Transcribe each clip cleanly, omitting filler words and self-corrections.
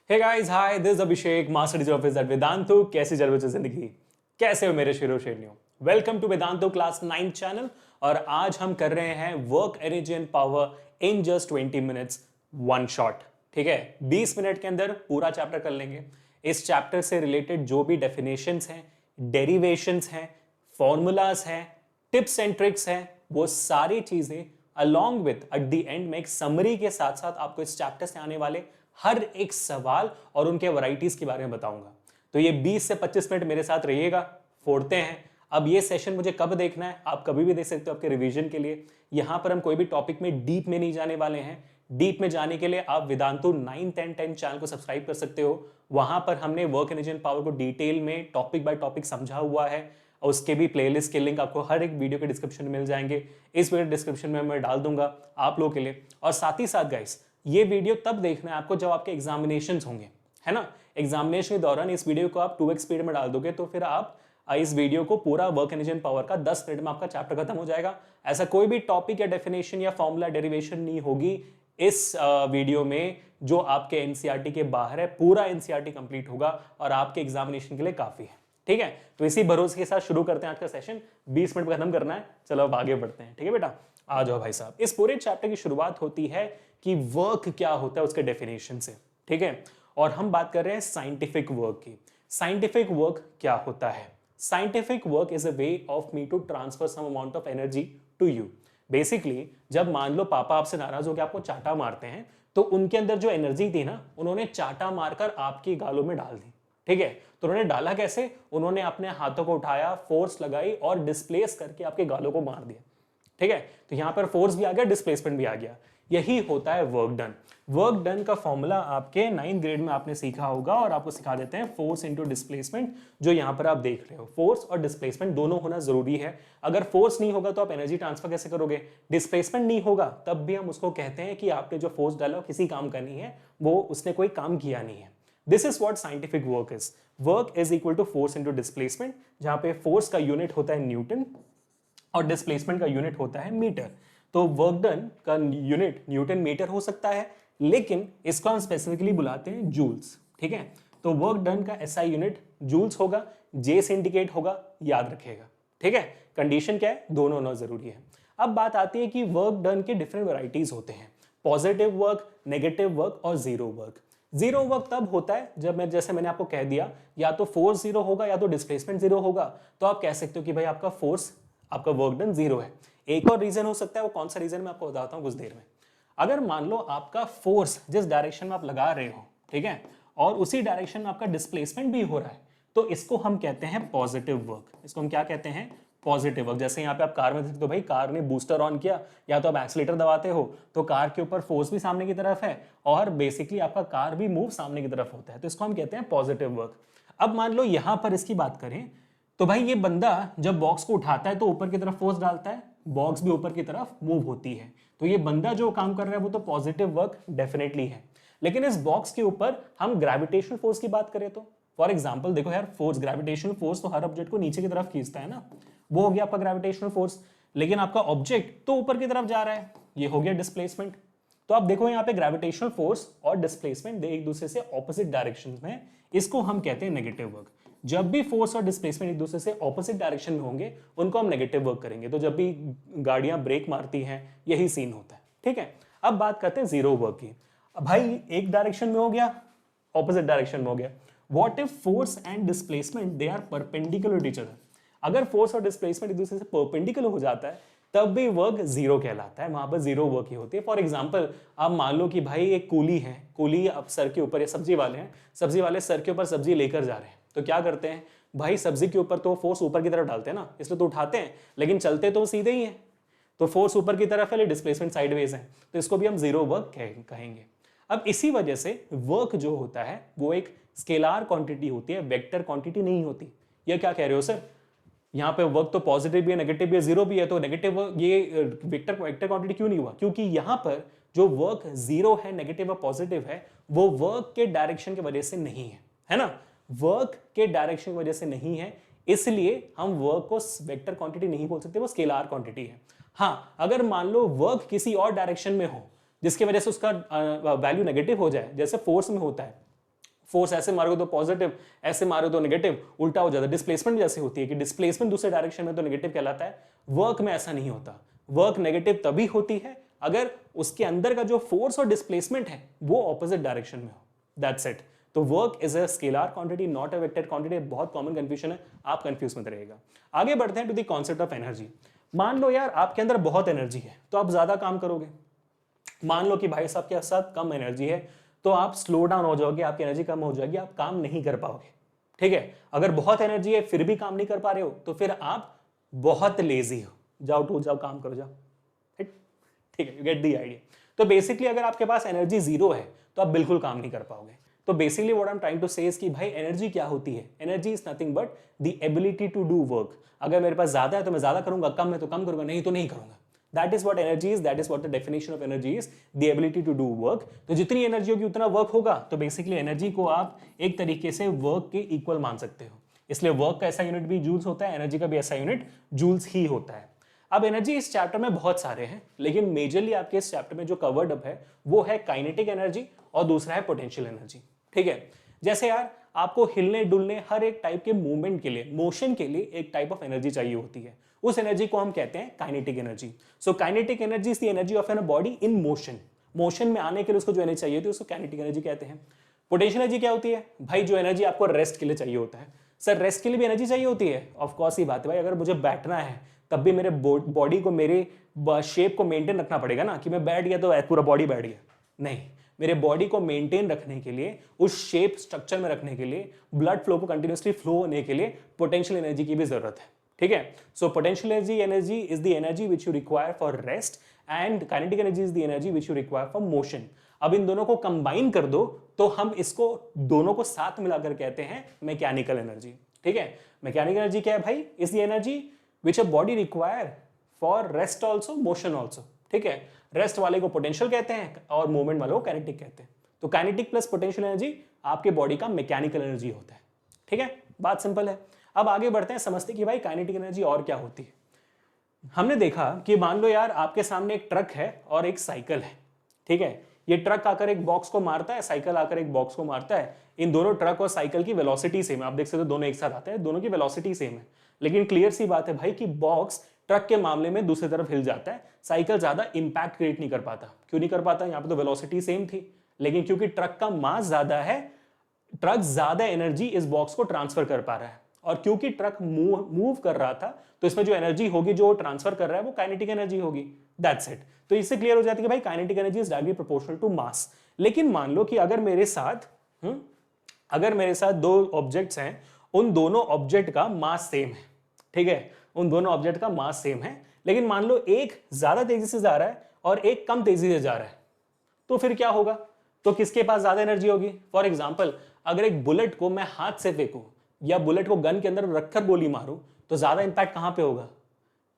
Hey guys, hi, this Abhishek, master teacher office at Vedantu. कैसी चल रही है जिंदगी? कैसे हो मेरे शेरो शेरनियों? Welcome to Vedantu class 9 channel. और आज हम कर रहे हैं work energy and power in just 20 minutes, one shot. ठीक है, 20 मिनट के अंदर पूरा चैप्टर कर लेंगे। इस चैप्टर से रिलेटेड जो भी डेफिनेशंस हैं, डेरिवेशंस हैं, फॉर्मूलाज हैं, टिप्स एंड ट्रिक्स हैं, वो सारी चीजें along with at the end में एक समरी के साथ साथ आपको इस चैप्टर से आने वाले हर एक सवाल और उनके वैरायटीज के बारे में बताऊंगा। तो ये 20 से 25 मिनट मेरे साथ रहिएगा, फोड़ते हैं। अब ये सेशन मुझे कब देखना है, आप कभी भी देख सकते हो आपके रिवीजन के लिए। यहां पर हम कोई भी टॉपिक में डीप में नहीं जाने वाले हैं। डीप में जाने के लिए आप वेदांतु 9, 10, 10 चैनल को सब्सक्राइब कर सकते हो। वहां पर हमने वर्क एनर्जी एंड पावर को डिटेल में टॉपिक बाय टॉपिक समझा हुआ है। और उसके भी प्लेलिस्ट के लिंक आपको हर एक वीडियो के डिस्क्रिप्शन में मिल जाएंगे। इस वीडियो डिस्क्रिप्शन में मैं डाल दूंगा आप लोगों के लिए। और साथ ही साथ गाइस, ये वीडियो तब देखना है आपको जब आपके एग्जामिनेशन होंगे, है ना। एग्जामिनेशन के दौरान इस वीडियो को आप 2x स्पीड में डाल दोगे तो फिर आप इस वीडियो को पूरा वर्क एनर्जी एंड पावर का 10 मिनट में आपका चैप्टर खत्म हो जाएगा। ऐसा कोई भी टॉपिक या डेफिनेशन या फॉर्मूला डेरिवेशन नहीं होगी इस वीडियो में जो आपके एनसीईआरटी के बाहर है। पूरा एनसीईआरटी कंप्लीट होगा और आपके एग्जामिनेशन के लिए काफी है। ठीक है, तो इसी भरोसे के साथ शुरू करते हैं आज का सेशन। 20 मिनट में खत्म करना है। चलो अब आगे बढ़ते हैं। ठीक है बेटा, आ जाओ भाई साहब। इस पूरे चैप्टर की शुरुआत होती है कि वर्क क्या होता है उसके डेफिनेशन से। ठीक है, और हम बात कर रहे हैं साइंटिफिक वर्क की। साइंटिफिक वर्क क्या होता है? Scientific work is a way of me to transfer some amount of energy to you. Basically जब मान लो पापा आपसे नाराज होकर आपको चाटा मारते हैं, तो उनके अंदर जो एनर्जी थी ना, उन्होंने चाटा मारकर आपकी गालों में डाल दी। ठीक है, तो उन्होंने डाला कैसे? उन्होंने अपने हाथों को उठाया, फोर्स लगाई और डिस्प्लेस करके आपके गालों को मार दिया। ठीक है, तो यहां पर फोर्स भी आ गया, डिस्प्लेसमेंट भी आ गया। यही होता है वर्क डन। वर्क डन का फॉर्मूला आपके 9th ग्रेड में आपने सीखा होगा और आपको सिखा देते हैं, फोर्स इंटू डिस्प्लेसमेंट। जो यहां पर आप देख रहे हो, फोर्स और डिस्प्लेसमेंट दोनों होना जरूरी है। अगर फोर्स नहीं होगा तो आप एनर्जी ट्रांसफर कैसे करोगे? डिस्प्लेसमेंट नहीं होगा तब भी हम उसको कहते हैं कि आपने जो फोर्स डाला किसी काम का नहीं है, वो उसने कोई काम किया नहीं है। This is what scientific work is. Work is equal to force into displacement, जहां पे फोर्स का यूनिट होता है न्यूटन और डिस्प्लेसमेंट का यूनिट होता है मीटर। तो वर्क डन का यूनिट न्यूटन मीटर हो सकता है, लेकिन इसको हम स्पेसिफिकली बुलाते हैं जूल्स। ठीक है, तो वर्क डन का एसआई यूनिट जूल्स होगा, जे से इंडिकेट होगा, याद रखिएगा। ठीक है, कंडीशन क्या है? दोनों होना जरूरी है। अब बात आती है कि वर्क डन के डिफरेंट वैरायटीज होते हैं, पॉजिटिव वर्क, नेगेटिव वर्क और जीरो वर्क। जीरो वर्क तब होता है जब जैसे मैंने आपको कह दिया, या तो फोर्स जीरो होगा या तो डिस्प्लेसमेंट जीरो होगा। तो आप कह सकते हो कि भाई आपका फोर्स, आपका वर्क डन जीरो है। एक और रीजन हो सकता है, वो कौन सा रीजन मैं आपको बताता हूं कुछ देर में। अगर मान लो आपका फोर्स जिस डायरेक्शन में आप लगा रहे हो, ठीक है, और उसी डायरेक्शन में आपका डिस्प्लेसमेंट भी हो रहा है, तो इसको हम कहते हैं पॉजिटिव वर्क। इसको हम क्या कहते हैं? Positive work. जैसे यहाँ पे आप कार में देखते हो, भाई कार ने बूस्टर ऑन किया या तो आप एक्सीलेटर दबाते हो, तो कार के ऊपर फोर्स भी सामने की तरफ है और बेसिकली आपका कार भी मूव सामने की तरफ होता है। तो इसको हम कहते हैं पॉजिटिव वर्क। अब मान लो यहां पर इसकी बात करें तो भाई ये बंदा जब बॉक्स को उठाता है तो ऊपर की तरफ फोर्स डालता है, बॉक्स भी ऊपर की तरफ मूव होती है। तो ये बंदा जो काम कर रहा है वो तो पॉजिटिव वर्क डेफिनेटली है। लेकिन इस बॉक्स के ऊपर हम ग्रेविटेशनल फोर्स की बात करें तो फॉर एग्जांपल देखो यार, फोर्स, ग्रेविटेशनल फोर्स तो हर ऑब्जेक्ट को नीचे की तरफ खींचता है ना, वो हो गया आपका ग्रेविटेशनल फोर्स। लेकिन आपका ऑब्जेक्ट तो ऊपर की तरफ जा रहा है, ये हो गया डिस्प्लेसमेंट। तो आप देखो यहाँ पे ग्रेविटेशनल फोर्स और डिस्प्लेसमेंट एक दूसरे से ऑपोजिट डायरेक्शन में, इसको हम कहते हैं नेगेटिव वर्क। जब भी फोर्स और डिस्प्लेसमेंट एक दूसरे से ऑपोजिट डायरेक्शन में होंगे, उनको हम नेगेटिव वर्क करेंगे। तो जब भी गाड़ियां ब्रेक मारती हैं, यही सीन होता है। ठीक है, अब बात करते हैं जीरो वर्क की। अब भाई एक डायरेक्शन में हो गया, ऑपोजिट डायरेक्शन में हो गया। What if force and displacement they are perpendicular to each other? अगर फोर्स और डिस्प्लेसमेंट एक दूसरे से परपेंडिकुलर हो जाता है तब भी वर्क जीरो कहलाता है, वहां पर जीरो वर्क ही होती है। फॉर एग्जांपल आप मान लो कि भाई एक कूली है, कूली अब सर के ऊपर, या सब्जी वाले हैं, सब्जी वाले सर के ऊपर सब्जी लेकर जा रहे हैं, तो क्या करते हैं भाई, सब्जी के ऊपर तो फोर्स ऊपर की तरफ डालते हैं ना, इसलिए तो उठाते हैं, लेकिन चलते तो सीधे ही है। तो फोर्स ऊपर की तरफ है, डिस्प्लेसमेंट साइडवेज है, तो इसको भी हम जीरो वर्क कहेंगे। अब इसी वजह से वर्क जो होता है वो एक स्केलार क्वांटिटी होती है, वेक्टर क्वांटिटी नहीं होती। ये क्या कह रहे हो सर? यहाँ पे वर्क तो पॉजिटिव भी है, नेगेटिव भी है, जीरो भी है, तो नेगेटिव ये वेक्टर क्वांटिटी क्यों नहीं हुआ? क्योंकि यहाँ पर जो वर्क जीरो है, नेगेटिव और पॉजिटिव है, वो वर्क के डायरेक्शन की वजह से नहीं है ना। वर्क के डायरेक्शन की वजह से नहीं है, इसलिए हम वर्क को वेक्टर क्वांटिटी नहीं बोल सकते, वो स्केलार क्वांटिटी है। हाँ, अगर मान लो वर्क किसी और डायरेक्शन में हो जिसकी वजह से उसका वैल्यू नेगेटिव हो जाए, जैसे फोर्स में होता है, फोर्स ऐसे मारोगे तो पॉजिटिव, ऐसे मारो तो नेगेटिव, उल्टा हो जाता है। डिस्प्लेसमेंट जैसे होती है कि डिस्प्लेसमेंट दूसरे डायरेक्शन में तो नेगेटिव कहलाता है, वर्क में ऐसा नहीं होता। वर्क नेगेटिव तभी होती है अगर उसके अंदर का जो फोर्स और डिस्प्लेसमेंट है वो ऑपोजिट डायरेक्शन में हो, दैट्स इट। तो work is a scalar quantity not a vector quantity. बहुत कॉमन कंफ्यूजन है, आप कंफ्यूज मत रहिएगा। आगे बढ़ते हैं to the concept of energy. मान लो यार आपके अंदर बहुत एनर्जी है तो आप ज्यादा काम करोगे। मान लो कि भाई साहब के साथ कम एनर्जी है तो आप स्लो डाउन हो जाओगे, आपकी एनर्जी कम हो जाएगी, आप काम नहीं कर पाओगे। ठीक है, अगर बहुत एनर्जी है फिर भी काम नहीं कर पा रहे हो तो फिर आप बहुत लेजी हो, जाओ टू जाओ काम करो जाओ। ठीक है, यू गेट द आइडिया। तो बेसिकली अगर आपके पास एनर्जी जीरो है तो आप बिल्कुल काम नहीं कर पाओगे। तो basically what I am trying to say is कि भाई एनर्जी क्या होती है? Energy is nothing but the ability to do work. अगर मेरे पास ज्यादा है तो मैं ज्यादा करूंगा, कम है तो कम करूंगा, नहीं तो नहीं करूंगा। That is what energy is, that is what the definition of energy is, the ability to do work. तो जितनी एनर्जी होगी उतना वर्क होगा। तो बेसिकली एनर्जी को आप एक तरीके से वर्क के इक्वल मान सकते हो। इसलिए वर्क का ऐसा यूनिट भी जूल्स होता है, एनर्जी का भी ऐसा यूनिट जूल्स ही होता है। अब एनर्जी इस चैप्टर में बहुत सारे हैं, लेकिन मेजरली आपके इस चैप्टर में जो कवर्ड अप है वो है काइनेटिक एनर्जी और दूसरा है पोटेंशियल एनर्जी। ठीक है, जैसे यार आपको हिलने डुलने हर एक टाइप के मूवमेंट के लिए, मोशन के लिए एक टाइप ऑफ एनर्जी चाहिए होती है, उस एनर्जी को हम कहते हैं kinetic energy. So kinetic energy is the energy of an body in motion. Motion में आने के लिए उसको जो एनर्जी चाहिए होती है उसको काइनेटिक एनर्जी कहते हैं। पोटेंशियल एनर्जी क्या होती है? भाई जो एनर्जी आपको रेस्ट के लिए चाहिए होता है। सर रेस्ट के लिए भी एनर्जी चाहिए होती है? ऑफ कोर्स ही बात है भाई, अगर मुझे बैठना है तब भी मेरे बॉडी को, मेरे शेप को मेंटेन रखना पड़ेगा ना, कि मैं बैठ गया तो पूरा बॉडी बैठ गया। नहीं, मेरे बॉडी को मेंटेन रखने के लिए, उस शेप स्ट्रक्चर में रखने के लिए, ब्लड फ्लो को कंटिन्यूसली फ्लो होने के लिए पोटेंशियल एनर्जी की भी जरूरत है। ठीक है, सो potential energy is the energy which you require for rest and kinetic energy is the energy which you require for motion. अब इन दोनों को कंबाइन कर दो तो हम इसको दोनों को साथ मिलाकर कहते हैं मैकेनिकल एनर्जी। ठीक है, मैकेनिकल एनर्जी क्या है भाई? Is the energy which a body require for rest also, motion also. ठीक है, रेस्ट वाले को पोटेंशियल कहते हैं और मूवमेंट वाले को काइनेटिक कहते हैं। तो काइनेटिक प्लस पोटेंशियल एनर्जी आपके बॉडी का मैकेनिकल एनर्जी होता है। ठीक है, बात सिंपल है। अब आगे बढ़ते हैं, समझते कि भाई काइनेटिक एनर्जी और क्या होती है। हमने देखा कि मान लो यार आपके सामने एक ट्रक है और एक साइकिल है। ठीक है, ये ट्रक आकर एक बॉक्स को मारता है, साइकिल आकर एक बॉक्स को मारता है। इन दोनों ट्रक और साइकिल की वेलोसिटी सेम है, आप देख सकते हो दोनों एक साथ आते हैं, दोनों की वेलोसिटी सेम है। लेकिन क्लियर सी बात है भाई कि बॉक्स ट्रक के मामले में दूसरी तरफ हिल जाता है, साइकिल ज्यादा इंपैक्ट क्रिएट नहीं कर पाता। क्यों नहीं कर पाता? यहाँ पे तो वेलोसिटी सेम थी, लेकिन क्योंकि ट्रक का मास ज्यादा है, ट्रक ज्यादा एनर्जी इस बॉक्स को ट्रांसफर कर पा रहा है। और क्योंकि ट्रक मूव कर रहा था तो इसमें जो एनर्जी होगी जो ट्रांसफर कर रहा है वो काइनेटिक एनर्जी होगी। That's it. तो इससे क्लियर हो जाती है कि भाई kinetic energy is directly proportional to mass. लेकिन मान लो कि अगर मेरे साथ दो ऑब्जेक्ट्स हैं, उन दोनों ऑब्जेक्ट का मास सेम है। ठीक है, उन दोनों ऑब्जेक्ट का मास सेम है, लेकिन मान लो एक ज्यादा तेजी से जा रहा है और एक कम तेजी से जा रहा है, तो फिर क्या होगा? तो किसके पास ज्यादा एनर्जी होगी? फॉर एग्जाम्पल, अगर एक बुलेट को मैं हाथ से फेंकूं या बुलेट को गन के अंदर रखकर गोली मारूं तो ज्यादा इंपैक्ट कहां पे होगा?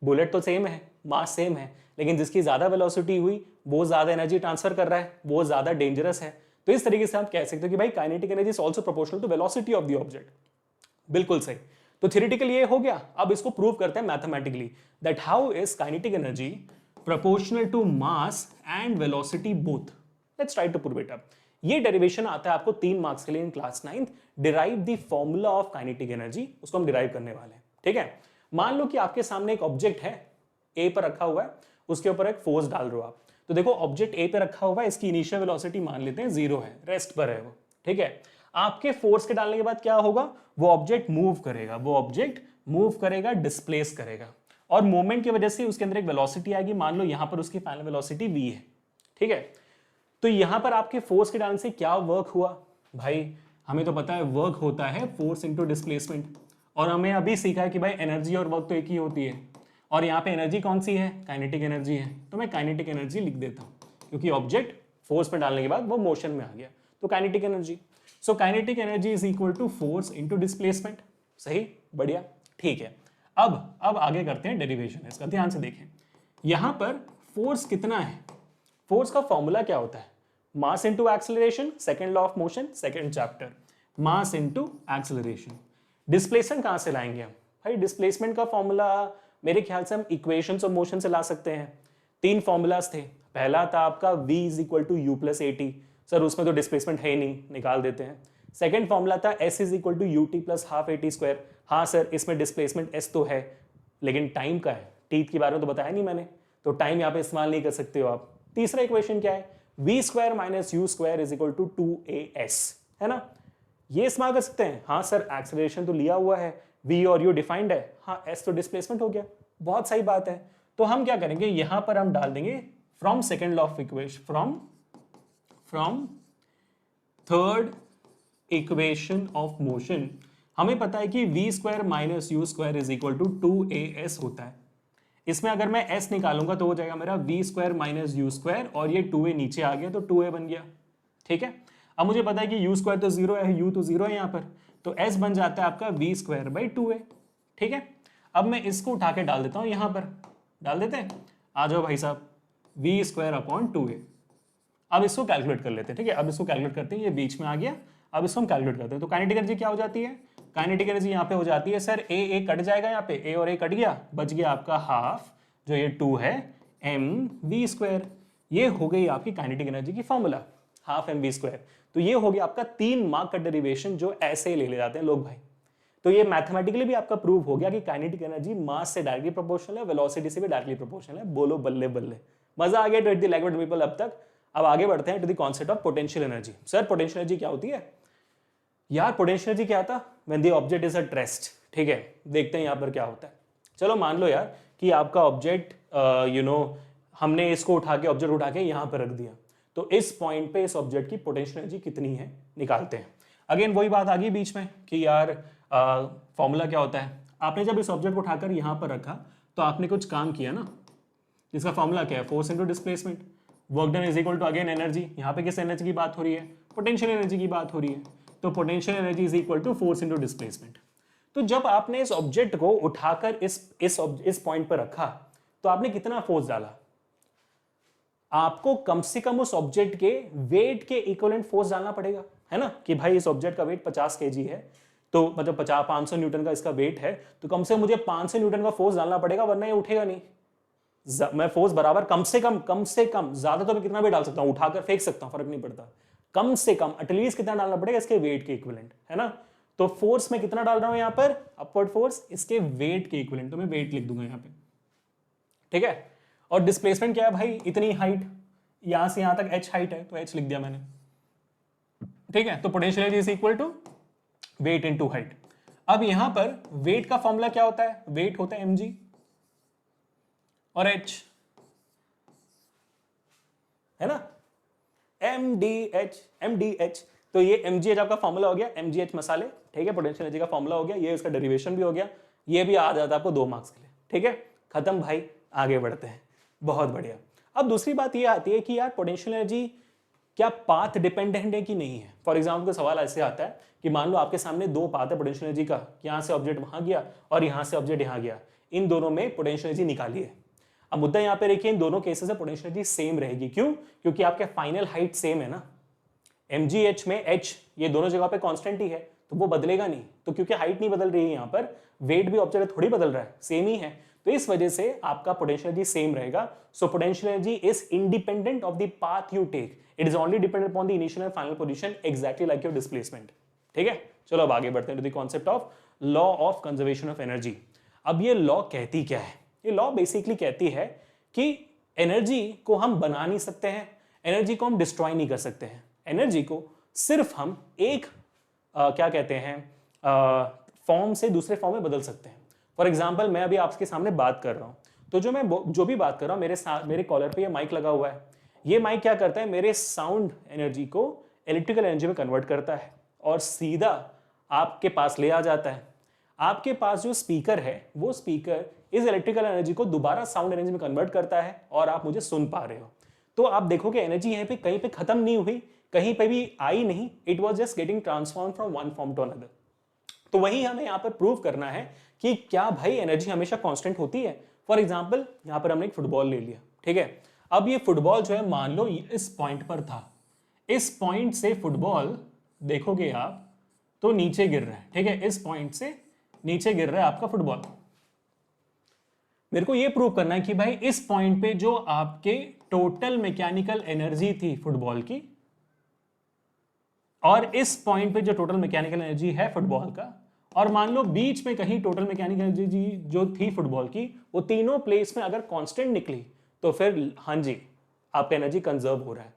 बुलेट तो सेम है, मास सेम है, लेकिन जिसकी ज्यादा वेलोसिटी हुई वो ज्यादा एनर्जी ट्रांसफर कर रहा है, वो ज्यादा डेंजरस है। तो इस तरीके से आप कह सकते हो कि भाई kinetic energy is also proportional to velocity of the object. बिल्कुल सही। तो थ्योरेटिकल ये हो गया, अब इसको प्रूव करते हैं mathematically, that how is kinetic energy proportional to mass and velocity both. Let's try to prove it up. ये डेरिवेशन आता है आपको 3 मार्क्स के लिए in class 9th। Derive the formula of kinetic energy, उसको हम डिराइव करने वाले हैं। ठीक है, मान लो कि आपके सामने एक ऑब्जेक्ट है, ए पर रखा हुआ है, उसके ऊपर एक फोर्स डाल रहे हो आप। तो देखो ऑब्जेक्ट ए पे रखा हुआ है, इसकी इनिशियल वेलोसिटी मान लेते हैं 0 है, रेस्ट पर है वो। ठीक है, आपके फोर्स के डालने के बाद क्या होगा? वो ऑब्जेक्ट मूव करेगा, डिस्प्लेस करेगा, और मूवमेंट की वजह से उसके अंदर एक वेलोसिटी आएगी। मान लो यहां पर उसकी फाइनल वेलोसिटी v है। ठीक है, तो यहां पर आपके फोर्स के डालने से क्या वर्क हुआ? भाई हमें तो पता है वर्क होता है फोर्स इंटू डिस्प्लेसमेंट, और हमें अभी सीखा है कि भाई एनर्जी और वर्क तो एक ही होती है, और यहाँ पे एनर्जी कौन सी है? काइनेटिक एनर्जी है। तो मैं काइनेटिक एनर्जी लिख देता हूँ, क्योंकि ऑब्जेक्ट फोर्स में डालने के बाद वो मोशन में आ गया, तो kinetic energy. So kinetic energy is equal to force into displacement. सही, बढ़िया, ठीक है। अब आगे करते हैं डेरिवेशन इसका, ध्यान से देखें। यहां पर फोर्स कितना है? फोर्स का फॉर्मूला क्या होता है? Mass into acceleration, second law of motion, second chapter, mass into acceleration. Displacement कहां से लाएंगे हम? भाई डिस्प्लेसमेंट का फॉर्मूला मेरे ख्याल से हम इक्वेशंस ऑफ मोशन से ला सकते हैं। 3 फॉर्मूलाज थे। पहला था आपका v is equal to u plus a t. Sir उसमें तो डिस्प्लेसमेंट है ही नहीं, निकाल देते हैं। सेकेंड फॉर्मूला था s is equal to u t plus half a t square. हाँ सर, इसमें डिस्प्लेसमेंट s तो है, लेकिन टाइम का है, टीथ के बारे में तो बताया नहीं मैंने, तो टाइम यहाँ पे इस्तेमाल नहीं कर सकते हो आप। तीसरा इक्वेशन क्या है, v square minus u square is equal to 2as, है ना, ये इस्तेमाल कर सकते हैं। हाँ सर, एक्सेलरेशन तो लिया हुआ है, v और u डिफाइंड है, हाँ s तो डिस्प्लेसमेंट हो गया, बहुत सही बात है। तो हम क्या करेंगे, यहां पर हम डाल देंगे from second law of equation, from third equation of motion, हमें पता है कि v square minus u square is equal to 2as होता है। इसमें अगर मैं s निकालूंगा तो हो जाएगा मेरा v square minus u square, और ये 2a नीचे आ गया तो 2a बन गया। ठीक है, अब मुझे पता है कि यू स्क्वायर तो जीरो है, यू तो जीरो है यहाँ पर, तो s बन जाता है आपका वी स्क्वायर बाई 2a। ठीक है, अब मैं इसको उठा के डाल देता हूँ, यहाँ पर डाल देते हैं, आ जाओ भाई साहब, वी स्क्वायर अपॉन 2a। अब इसको कैलकुलेट कर लेते हैं। ठीक है, अब इसको कैलकुलेट करते हैं, ये बीच में आ गया, अब इसको हम कैलकुलेट करते हैं। तो काइनेटिक एनर्जी क्या हो जाती है, काइनेटिक एनर्जी यहाँ पे हो जाती है सर, ए कट जाएगा, यहाँ पे a और a कट गया, बच गया आपका हाफ, जो ये 2 है, एम वी स्क्वायर। ये हो गई आपकी काइनेटिक एनर्जी की formula, half M we square. तो ये हो गया आपका 3 मार्क का डेरिवेशन जो ऐसे ही ले जाते हैं लोग भाई। तो ये मैथमेटिकली भी आपका प्रूव हो गया कि काइनेटिक एनर्जी मास से डायरेक्टली प्रोपोर्शनल है, वेलोसिटी से भी डायरेक्टली प्रोपोर्शनल है। बोलो बल्ले बल्ले, मजा आ गया टू द लैंग्वेज पीपल अब तक। अब आगे बढ़ते हैं to the concept of potential energy. Sir potential energy क्या होती है यार, पोटेंशियल एनर्जी क्या था, when the object is at rest. ठीक है, देखते हैं यहाँ पर क्या होता है। चलो मान लो यार कि आपका ऑब्जेक्ट हमने इसको उठा के, ऑब्जेक्ट उठा के यहाँ पर रख दिया, तो इस पॉइंट पे इस ऑब्जेक्ट की पोटेंशियल एनर्जी कितनी है निकालते हैं। अगेन वही बात आ गई बीच में कि यार फॉर्मूला क्या होता है, आपने जब इस ऑब्जेक्ट को उठाकर यहाँ पर रखा तो आपने कुछ काम किया ना, जिसका फॉर्मूला क्या है, force into displacement, work done is equal to again energy. यहाँ पे किस एनर्जी की बात हो रही है, पोटेंशियल एनर्जी की बात हो रही है, तो potential energy is equal to force into displacement. तो जब आपने इस ऑब्जेक्ट को उठाकर इस पॉइंट पर रखा तो आपने कितना फोर्स डाला, आपको कम से कम उस ऑब्जेक्ट के वेट के इक्विवेलेंट फोर्स डालना पड़ेगा, है ना, कि भाई इस ऑब्जेक्ट का वेट 50 kg है, तो मतलब 500 न्यूटन का इसका वेट है, तो कम से मुझे 500 न्यूटन का फोर्स डालना पड़ेगा, वरना ये उठेगा नहीं। मैं फोर्स बराबर कम से कम, ज्यादा तो मैं कितना भी डाल सकता हूं, उठाकर फेंक सकता हूं, फर्क नहीं पड़ता, कम से कम एटलीस्ट कितना डालना पड़ेगा इसके वेट के इक्विवेलेंट, है ना। तो फोर्स में कितना डाल रहा हूं यहां पर, अपवर्ड फोर्स इसके वेट के इक्विवेलेंट, तो मैं वेट लिख दूंगा यहां पे। ठीक है, और डिस्प्लेसमेंट क्या है भाई, इतनी हाइट, यहां से यहां तक h हाइट है, तो h लिख दिया मैंने। ठीक है, तो potential energy is equal to weight into height. अब यहां पर वेट का फॉर्मूला क्या होता है, वेट होता है mg और h, है ना, mdh। तो ये mgh आपका फॉर्मूला हो गया, mgh मसाले। ठीक है, पोटेंशियल एनर्जी का फॉर्मूला हो गया, ये इसका डेरिवेशन भी हो गया, ये भी आ जाता है आपको 2 मार्क्स के लिए। ठीक है, खत्म भाई, आगे बढ़ते हैं, बहुत बढ़िया। अब दूसरी बात ये आती है कि यार पोटेंशियल एनर्जी क्या पाथ डिपेंडेंट है कि नहीं है। फॉर एग्जाम्पल सवाल ऐसे आता है कि मान लो आपके सामने 2 पाथ है पोटेंशियल एनर्जी का, यहाँ से ऑब्जेक्ट वहां गया और यहाँ से ऑब्जेक्ट यहाँ गया, इन दोनों में पोटेंशियल एनर्जी निकाली है। अब मुद्दा यहाँ पे देखिए, इन दोनों केसेस में पोटेंशियल एनर्जी सेम रहेगी, क्यों, क्योंकि आपके फाइनल हाइट सेम है ना, mgh में h ये दोनों जगह पे कांस्टेंट ही है, तो वो बदलेगा नहीं। तो क्योंकि हाइट नहीं बदल रही है यहाँ पर, वेट भी ऑब्जेक्ट थोड़ी बदल रहा है, सेम ही है, तो इस वजह से आपका पोटेंशियल एनर्जी सेम रहेगा। So potential energy is independent of the path you take, it is only dependent upon the initial and final position, exactly like your displacement. ठीक है, चलो अब आगे बढ़ते हैं to the concept of law of conservation of energy. अब ये law कहती क्या है, ये लॉ बेसिकली कहती है कि एनर्जी को हम बना नहीं सकते हैं, एनर्जी को हम डिस्ट्रॉय नहीं कर सकते हैं, एनर्जी को सिर्फ हम एक क्या कहते हैं फॉर्म से दूसरे फॉर्म में बदल सकते हैं। फॉर एग्जाम्पल मैं अभी आपके सामने बात कर रहा हूं, तो जो भी बात कर रहा हूं, मेरे कॉलर पे ये माइक लगा हुआ है, ये माइक क्या करता है, मेरे साउंड एनर्जी को इलेक्ट्रिकल एनर्जी में कन्वर्ट करता है और सीधा आपके पास ले आ जाता है। आपके पास जो स्पीकर है, वो स्पीकर इस इलेक्ट्रिकल एनर्जी को दोबारा साउंड एनर्जी में कन्वर्ट करता है और आप मुझे सुन पा रहे हो। तो आप देखोगे एनर्जी यहाँ पे कहीं पे खत्म नहीं हुई, कहीं पे भी आई नहीं, it was just getting transform from one form to another. तो वही हमें यहाँ पर प्रूव करना है कि क्या भाई एनर्जी हमेशा कांस्टेंट होती है। फॉर एग्जांपल यहाँ पर हमने एक फुटबॉल ले लिया, ठीक है, अब ये फुटबॉल जो है मान लो इस पॉइंट पर था, इस पॉइंट से फुटबॉल देखोगे आप तो नीचे गिर रहा है, ठीक है, इस पॉइंट से नीचे गिर रहा है आपका फुटबॉल। मेरे को ये प्रूव करना है कि भाई इस पॉइंट पे जो आपके टोटल मैकेनिकल एनर्जी थी फुटबॉल की, और इस पॉइंट पे जो टोटल मैकेनिकल एनर्जी है फुटबॉल का, और मान लो बीच में कहीं टोटल मैकेनिकल एनर्जी जो थी फुटबॉल की वो तीनों प्लेस में अगर कांस्टेंट निकली तो फिर हाँ जी आपका एनर्जी कंजर्व हो रहा है,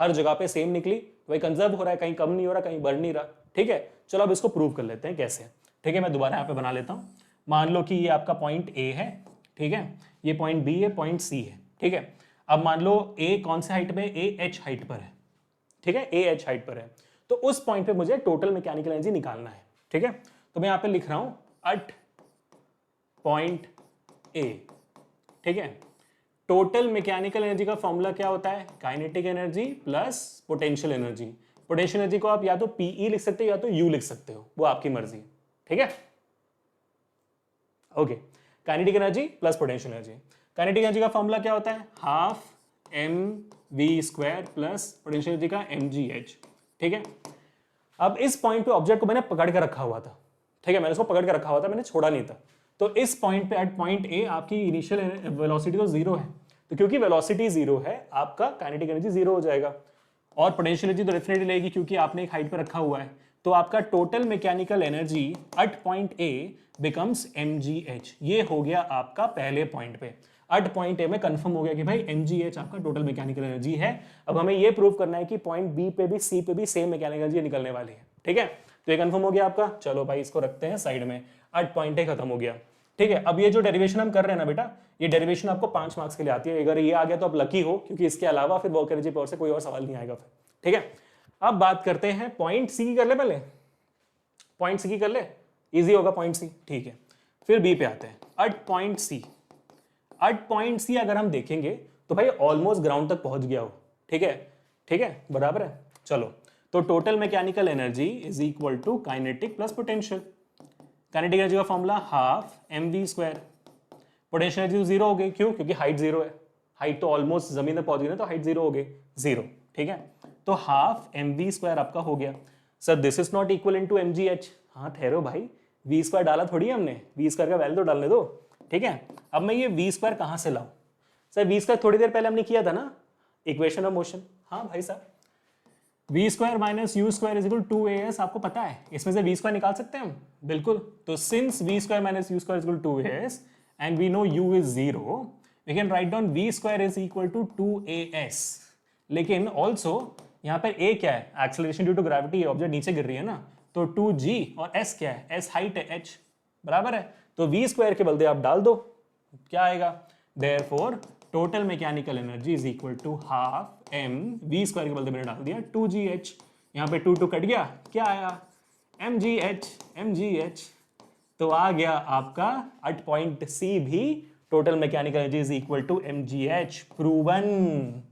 हर जगह पे सेम निकली वही कंजर्व हो रहा है, कहीं कम नहीं हो रहा कहीं बढ़ नहीं रहा। ठीक है, चलो अब इसको प्रूव कर लेते हैं कैसे। ठीक है, मैं दोबारा यहाँ पे बना लेता हूँ। मान लो कि ये आपका पॉइंट ए है, ठीक है, ये पॉइंट बी है, पॉइंट सी है। ठीक है, अब मान लो ए कौन से हाइट पे, ए एच हाइट पर है। ठीक है, ए एच हाइट पर है, तो उस पॉइंट पे मुझे टोटल मैकेनिकल एनर्जी निकालना है। ठीक है, तो मैं यहाँ पे लिख रहा हूँ एट पॉइंट ए। ठीक है, टोटल मैकेनिकल एनर्जी का फॉर्मूला क्या होता है, kinetic energy plus potential energy. Potential energy को आप या तो पीई लिख सकते हो या तो यू लिख सकते हो, वो आपकी मर्जी। ठीक है, okay, kinetic energy plus potential energy. Kinetic energy का फॉर्मूला क्या होता है, half M we square plus potential energy का एम जी एच। ठीक है, अब इस पॉइंट पे ऑब्जेक्ट को मैंने पकड़ के रखा हुआ था। ठीक है, मैंने उसको पकड़ के रखा हुआ था, मैंने छोड़ा नहीं था। तो इस पॉइंट पे एट पॉइंट ए आपकी इनिशियल वेलोसिटी तो जीरो है, तो क्योंकि वेलोसिटी जीरो है आपका काइनेटिक एनर्जी जीरो हो जाएगा, और पोटेंशियल एनर्जी तो डेफिनेटली लगेगी क्योंकि आपने एक हाइट पे रखा हुआ है। तो आपका total mechanical energy at point A becomes mgh। ये हो गया आपका पहले पॉइंट पे। एट पॉइंट ए में कंफर्म हो गया कि भाई mgh आपका टोटल मैकेनिकल एनर्जी है। अब हमें ये प्रूव करना है कि पॉइंट बी पे भी सी पे भी सेम मैकेनिकल एनर्जी निकलने वाली है। ठीक है, तो ये कंफर्म हो गया आपका। चलो भाई इसको रखते हैं साइड में, एट पॉइंट ए खत्म हो गया। ठीक है, अब ये जो डेरिवेशन हम कर रहे हैं ना बेटा, ये डेरिवेशन आपको 5 मार्क्स के लिए आती है। अगर ये आ गया तो आप लकी हो, क्योंकि इसके अलावा फिर वर्क एनर्जी पावर से कोई और सवाल नहीं आएगा फिर। ठीक है, अब बात करते हैं पॉइंट सी की। कर ले पहले पॉइंट सी की कर ले, इजी होगा पॉइंट सी। ठीक है, फिर बी पे आते हैं at point C. At point C अगर हम देखेंगे तो भाई ऑलमोस्ट ग्राउंड तक पहुंच गया हो। ठीक है, ठीक है, बराबर है। चलो, तो total mechanical energy is equal to kinetic plus potential. Kinetic energy का formula half M we square. Potential energy zero हो गई, क्यों, क्योंकि हाइट जीरो है। हाइट तो ऑलमोस्ट जमीन तक पहुंच गई ना, तो हाइट जीरो हो गई, जीरो। ठीक है, तो हाफ एम वी स्क्वायर आपका हो गया। Sir this is not equal in to m g h. हाँ ठहरो भाई, वी स्क्वायर डाला थोड़ी है हमने, वी स्क्वायर का वैल्यू तो डालने दो। ठीक है, अब मैं ये वी स्क्वायर कहाँ से लाऊं। सर वी स्क्वायर थोड़ी देर पहले हमने किया था ना, इक्वेशन ऑफ मोशन। हाँ भाई साहब, v square minus u square is equal to a s, आपको पता है इसमें से वी स्क्वायर निकाल सकते हैं हम, बिल्कुल। तो since v square minus u square is equal to a s and we know u is zero, we can write down v square is equal to 2as। लेकिन ऑल्सो यहाँ पर a क्या है, acceleration due to gravity, object नीचे गिर रही है ना, तो 2g, और s क्या है, s हाइट है, h बराबर है। तो v स्क्वायर के बदले आप डाल दो, क्या आएगा, therefore total mechanical energy is equal to half m, v square के बदले मैंने डाल दिया 2gh। यहाँ पे 2 कट गया, क्या आया, mgh। तो आ गया आपका एट पॉइंट सी भी total mechanical energy is equal to mgh। Proven.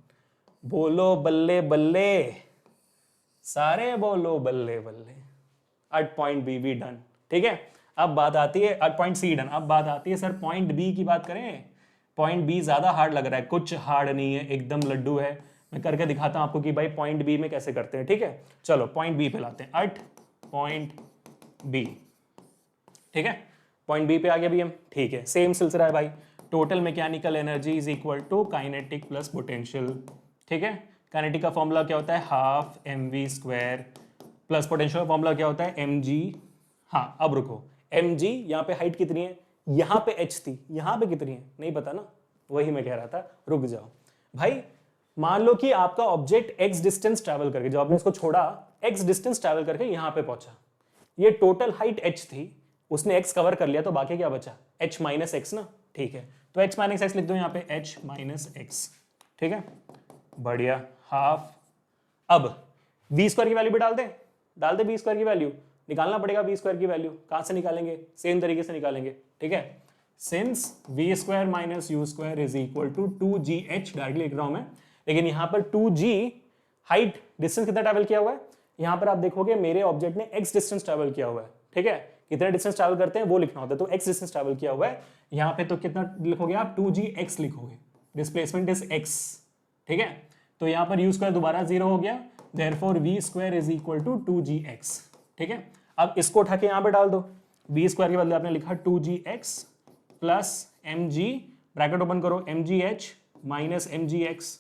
बोलो बल्ले बल्ले, सारे बोलो बल्ले बल्ले। एट पॉइंट बी भी डन। ठीक है, अब बात आती है एट पॉइंट सी डन। अब बात आती है सर पॉइंट बी की बात करें। पॉइंट बी ज्यादा हार्ड लग रहा है, कुछ हार्ड नहीं है, एकदम लड्डू है। मैं करके दिखाता हूं आपको कि भाई पॉइंट बी में कैसे करते हैं। ठीक है, चलो पॉइंट बी पे लाते हैं, एट पॉइंट बी। ठीक है, पॉइंट बी पे आ गया भी हम। ठीक है, सेम सिलसिला है भाई, total mechanical energy is equal to kinetic plus potential. ठीक है, काइनेटिक का फॉर्मूला क्या होता है, half M we square, plus potential का फॉर्मूला क्या होता है, एम जी। हाँ अब रुको, एम जी यहाँ पे हाइट कितनी है, यहाँ पे एच थी, यहाँ पे कितनी है नहीं पता ना, वही मैं कह रहा था, रुक जाओ भाई। मान लो कि आपका ऑब्जेक्ट एक्स डिस्टेंस ट्रैवल करके, जब आपने इसको छोड़ा एक्स डिस्टेंस ट्रैवल करके यहाँ पे पहुंचा, ये टोटल हाइट एच थी, उसने एक्स कवर कर लिया, तो बाकी क्या बचा, एच माइनस एक्स ना। ठीक है, तो एच माइनस एक्स लिख दो यहाँ पे, एच माइनस एक्स। ठीक है, बढ़िया, हाफ। अब वी स्क्वायर की वैल्यू भी डाल दे वी स्क्वायर की वैल्यू, निकालना पड़ेगा वी स्क्वायर की वैल्यू। कहां से निकालेंगे, सेम तरीके से निकालेंगे। ठीक है, since v square minus u square is equal to 2gh, directly लिख रहा हूं मैं, लेकिन यहां पर 2g हाइट, डिस्टेंस कितना ट्रैवल किया हुआ है, यहां पर आप देखोगे मेरे ऑब्जेक्ट ने x डिस्टेंस ट्रैवल किया हुआ है। ठीक है, कितना डिस्टेंस ट्रैवल करते हैं वो लिखना होता है, तो x डिस्टेंस ट्रैवल किया हुआ है। यहां पे तो कितना लिखोगे आप, 2gx लिखोगे, डिस्प्लेसमेंट इज x। ठीक है, तो यहां पर u स्क्वायर दोबारा जीरो हो गया, therefore v square is equal to 2gx। ठीक है, अब इसको उठा के यहां पे डाल दो, v स्क्वायर के बदले आपने लिखा 2gx plus mg, bracket open करो, mgh माइनस mgx।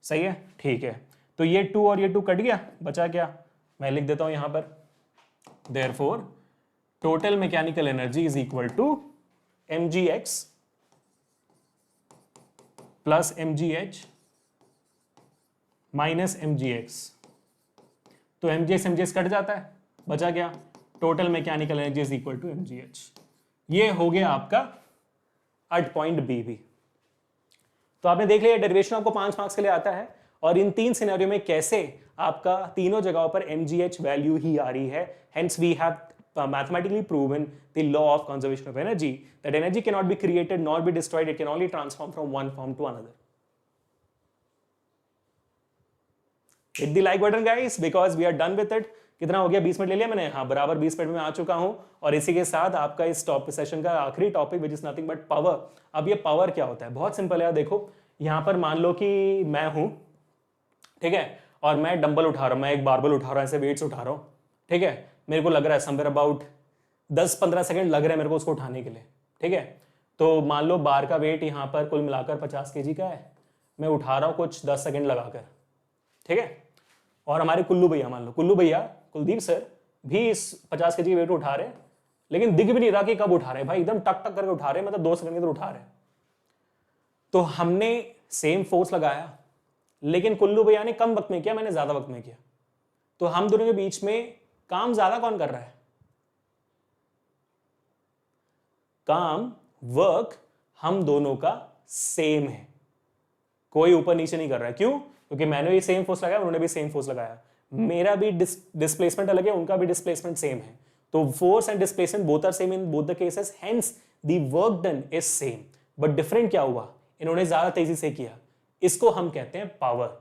सही है, ठीक है, तो ये 2 और ये 2 कट गया, बचा क्या, मैं लिख देता हूं यहां पर, therefore total mechanical energy is equal to mgx plus mgh minus mgx। तो mgx कट जाता है, बचा क्या, total mechanical energy is equal to mgh। ये हो गया आपका 8 पॉइंट बी भी। तो आपने देख लिया डेरिवेशन आपको 5 मार्क्स के लिए आता है, और इन 3 सिनेरियो में कैसे आपका तीनों जगहों पर mgh वैल्यू ही आ रही है। Hence we have mathematically proven the law of conservation of energy, that energy cannot be created nor be destroyed, it can only transform from one form to another. Hit the like button guys because we are done with it. कितना हो गया, 20 minute ले लिया मैंने, हाँ बराबर 20 minute में आ चुका हूं, और इसी के साथ आपका इस सेशन का आखिरी topic which is nothing but power. अब ये पावर क्या होता है, बहुत सिंपल है। देखो यहां पर मान लो कि मैं हूं, ठीक है, और मैं डंबल उठा रहा हूं, मैं एक बारबल उठा रहा हूं, ऐसे वेट्स उठा रहा हूं, ठीक है, मेरे को लग रहा है समवेयर अबाउट 10-15 सेकंड लग रहा है मेरे को उसको उठाने के लिए, ठीक है। तो मान लो बार का वेट यहाँ पर कुल मिलाकर 50 kg का है, मैं उठा रहा हूँ कुछ 10 सेकंड लगाकर, ठीक है। और हमारे कुल्लू भैया, मान लो कुल्लू भैया, कुलदीप सर भी इस 50 kg वेट उठा रहे हैं, लेकिन दिख भी नहीं रहा कि कब उठा रहे हैं भाई, एकदम टक टक करके उठा रहे हैं, मतलब 2 सेकंड के अंदर उठा रहे हैं। तो हमने सेम फोर्स लगाया, लेकिन कुल्लू भैया ने कम वक्त में किया, मैंने ज्यादा वक्त में किया। तो हम दोनों के बीच में काम ज्यादा कौन कर रहा है, काम वर्क हम दोनों का सेम है, कोई ऊपर नीचे नहीं कर रहा है। क्यों, क्योंकि मैंने भी सेम फोर्स लगाया, उन्होंने भी सेम फोर्स लगाया, मेरा भी डिस्प्लेसमेंट अलग है, उनका भी डिस्प्लेसमेंट सेम है। तो force and displacement both are same in both the cases, hence the work done is same. But different क्या हुआ, इन्होंने ज्यादा तेजी से किया, इसको हम कहते हैं पावर।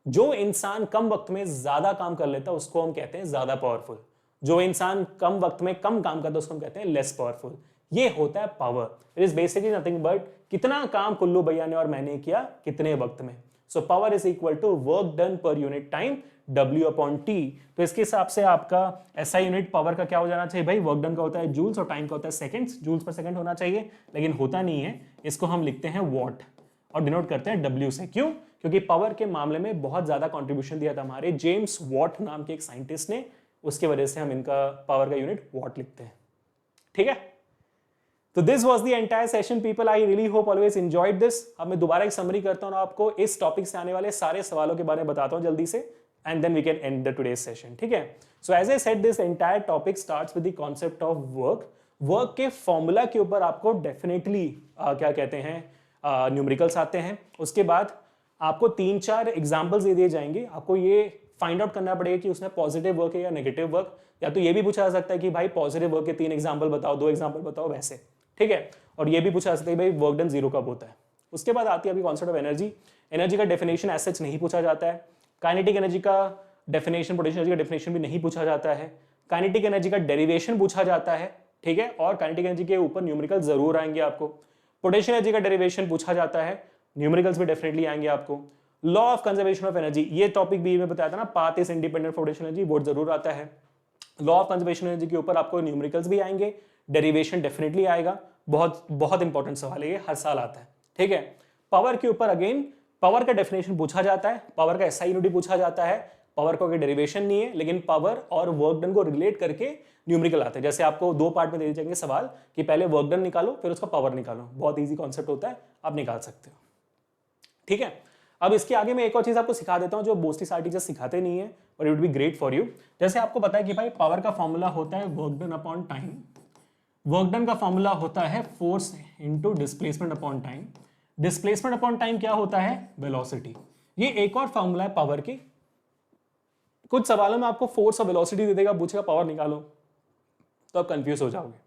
जो इंसान कम वक्त में ज्यादा काम कर लेता है उसको हम कहते हैं ज्यादा पावरफुल, जो इंसान कम वक्त में कम काम करता है उसको हम कहते हैं लेस पावरफुल। ये होता है power. It is basically nothing but कितना काम कुल्लू भैया ने और मैंने किया कितने वक्त में। So power is equal to work done per unit time W upon T। तो इसके हिसाब से आपका ऐसा यूनिट पावर का क्या हो जाना चाहिए भाई, वर्क डन का होता है जूल्स और टाइम का होता है सेकंड्स, जूल्स पर सेकंड होना चाहिए, लेकिन होता नहीं है। इसको हम लिखते हैं वॉट और डिनोट करते हैं W से। क्यों, क्योंकि पावर के मामले में बहुत ज्यादा कंट्रीब्यूशन दिया था हमारे जेम्स वॉट नाम के एक साइंटिस्ट ने, उसकी वजह से हम इनका पावर का यूनिट वॉट लिखते हैं, ठीक है। तो this was the entire session people, I really hope always enjoyed this. अब मैं दोबारा एक समरी करता हूं आपको, इस टॉपिक से आने वाले सारे सवालों के बारे में बताता हूं जल्दी से, and then we can end the today's session, ठीक है। So as I said this entire topic starts with the concept of work. Work के फॉर्मूला के ऊपर आपको डेफिनेटली क्या कहते हैं न्यूमेरिकल्स आते हैं। उसके बाद आपको 3-4 एग्जाम्पल्स दे दिए जाएंगे, आपको ये फाइंड आउट करना पड़ेगा कि उसमें पॉजिटिव वर्क है या नेगेटिव वर्क, या तो ये भी पूछा जा सकता है कि भाई पॉजिटिव वर्क के 3 एग्जाम्पल बताओ, 2 एग्जाम्पल बताओ, वैसे, ठीक है। और ये भी पूछा जा सकता है भाई वर्क डन 0 कब होता है। उसके बाद आती है अभी कॉन्सेप्ट ऑफ एनर्जी। एनर्जी का डेफिनेशन एज सच नहीं पूछा जाता है, काइनेटिक एनर्जी का डेफिनेशन, पोटेंशियल एनर्जी का डेफिनेशन भी नहीं पूछा जाता है, काइनेटिक एनर्जी का डेरिवेशन पूछा जाता है, ठीक है, और काइनेटिक एनर्जी के ऊपर न्यूमेरिकल जरूर आएंगे आपको। पोटेंशियल एनर्जी का डेरिवेशन पूछा जाता है, न्यूमेरिकल्स भी डेफिनेटली आएंगे आपको। Law of conservation of energy, ये टॉपिक भी मैं बताया था ना, path is independent potential energy, वो जरूर आता है। लॉ ऑफ कंजर्वेशन एनर्जी के ऊपर आपको न्यूमेरिकल्स भी आएंगे, डेरिवेशन डेफिनेटली आएगा, बहुत बहुत इंपॉर्टेंट सवाल है ये, हर साल आता है, ठीक है। पावर के ऊपर अगेन पावर का डेफिनेशन पूछा जाता है, पावर का एसआई यूनिट पूछा जाता है, पावर का कोई डेरिवेशन नहीं है, लेकिन पावर और वर्क डन को रिलेट करके न्यूमेरिकल आते हैं। जैसे आपको 2 पार्ट में दे जाएंगे सवाल कि पहले वर्क डन निकालो फिर उसका पावर निकालो, बहुत ईजी कॉन्सेप्ट होता है, आप निकाल सकते हो, ठीक है। अब इसके आगे मैं एक और चीज आपको सिखा देता हूं जो मोस्टली सारे टीचर्स सिखाते नहीं है, और it would be great for you. जैसे आपको पता है कि भाई पावर का फॉर्मूला होता है work done upon time, work done का फॉर्मूला होता है force into displacement upon time, displacement upon time क्या होता है, वेलोसिटी। ये एक और फॉर्मूला है पावर की। कुछ सवालों में आपको फोर्स और वेलोसिटी दे देगा, पूछेगा पावर निकालो, तो आप कंफ्यूज हो जाओगे,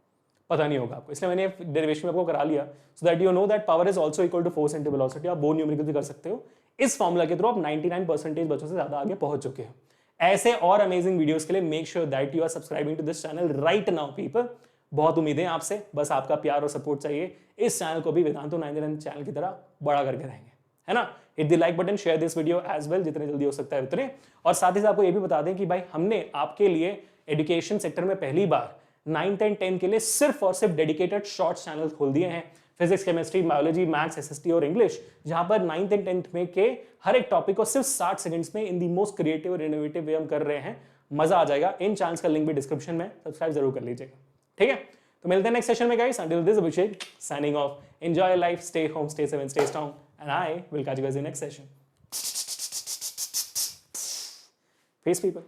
पता नहीं होगा आपको, इसलिए मैंने डेरिवेशन में आपको करा लिया, so that you know that power is also equal to force into velocity. आप वो न्यूमेरिकल भी कर सकते हो। इस फॉर्मूला के थ्रू आप 99% बच्चों से ज्यादा आगे पहुंच चुके हो। ऐसे और अमेजिंग वीडियोस के लिए make sure that you are subscribing to this channel right now people. बहुत उम्मीदें आपसे, बस आपका प्यार और सपोर्ट चाहिए। इस चैनल को भी वेदांतो 99 चैनल की तरह बड़ा करके रहेंगे, है ना। Hit the like button, share this video as well, जितने जल्दी हो सकता है उतने। और साथ ही साथ आपको ये भी बता दें कि भाई हमने आपके लिए एजुकेशन सेक्टर में पहली बार 9th and 10th के लिए सिर्फ और सिर्फ डेडिकेटेड शॉर्ट्स चैनल खोल दिए हैं। Physics, chemistry, biology, maths, SST और इंग्लिश, जहां पर 9th एंड 10th में के हर एक टॉपिक को सिर्फ 60 सेकंड्स में इन दी मोस्ट क्रिएटिव और इनोवेटिव वे हम कर रहे हैं। मजा आ जाएगा। इन चैनल्स का लिंक भी डिस्क्रिप्शन में, सब्सक्राइब जरूर कर लीजिएगा। ठीक है, तो मिलते हैं नेक्स्ट सेशन में guys. Until this Abhishek signing off. Enjoy life, stay home, stay safe, stay strong, and I will catch you guys in the next session. Peace people.